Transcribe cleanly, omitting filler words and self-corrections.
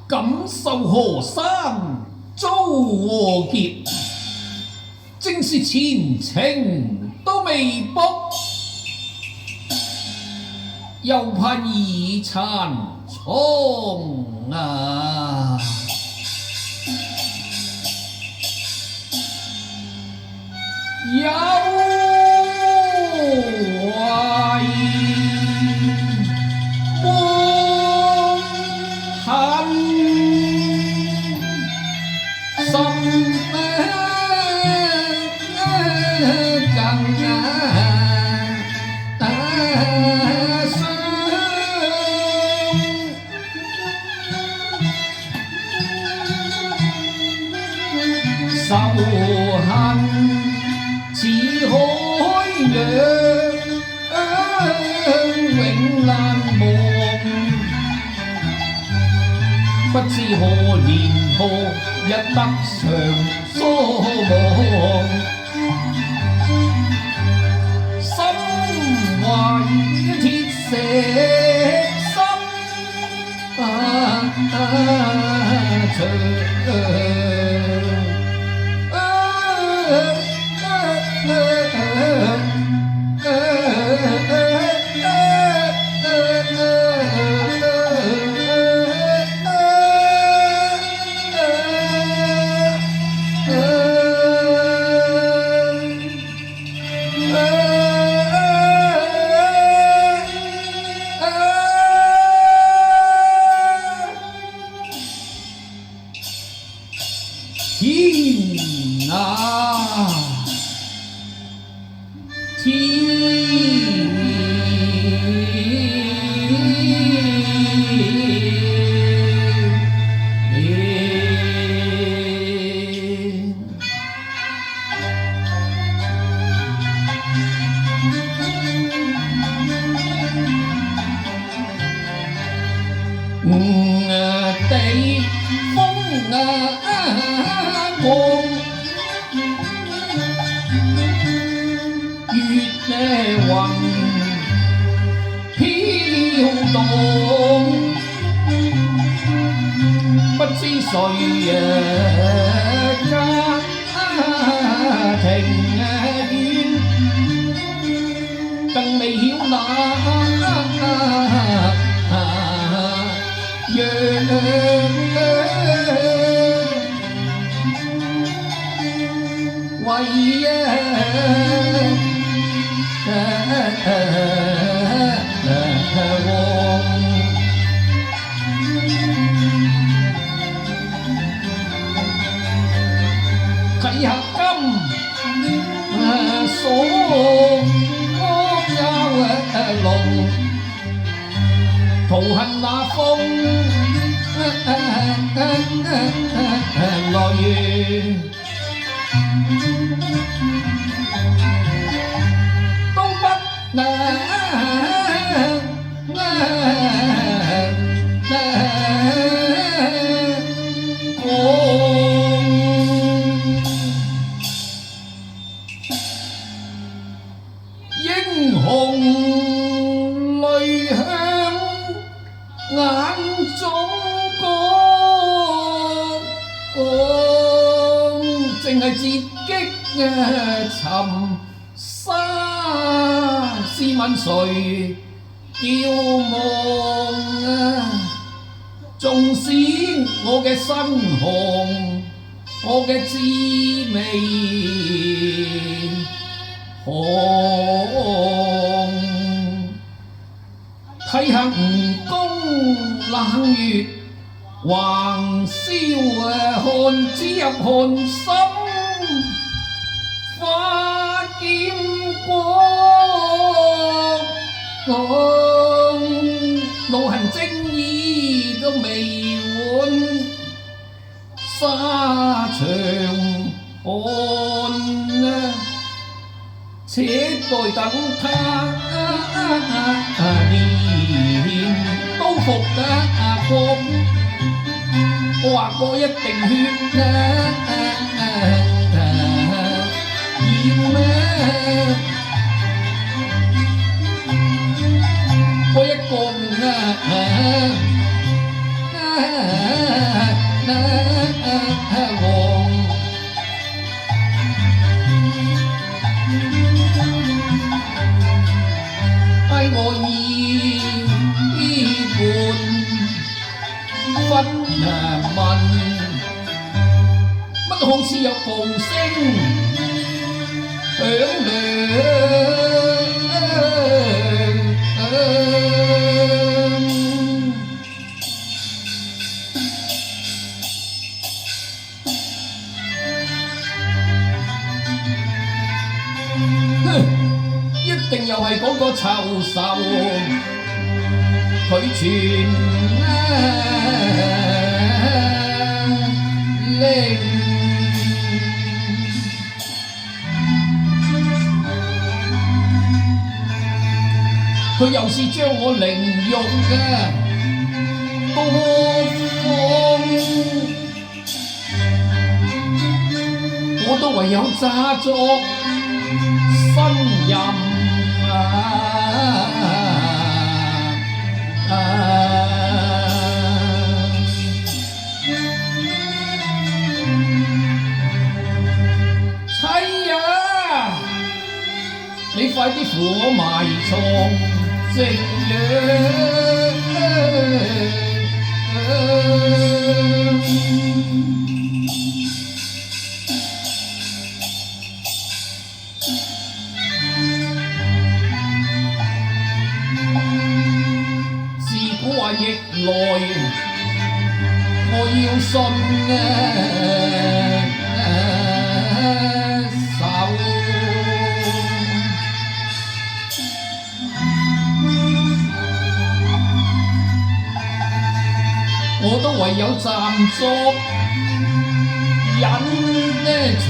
感受河山遭禍劫，正是前程都未卜，又怕二殘倉啊！有懷半恨，心更傷，仇恨似海洋，永難忘。不知何年何日得償所望，心懷鐵石心腸。天啊天！地風光，月雲飄蕩，不知誰家庭遠，更未曉那為王睇下金鎖交龍，圖恨那風來源。都不能英雄淚向眼中淨係折擊尋沙，試問誰叫望縱使我嘅身紅，我嘅滋味紅，睇下吳宮冷月橫燒汗只入汗心，花劍光，怒恨正義都未換，沙場看且待等他年都復國，我話過一定血要咩？我一個問，乜好似有暴聲響亮。一定又係嗰個臭獸，佢傳令，佢又是將我凌辱嘅多方，我都唯有詐作呻吟妻啊，你快啲扶我埋床夕陽。話逆來，我要信手，我都唯有暫作忍錯。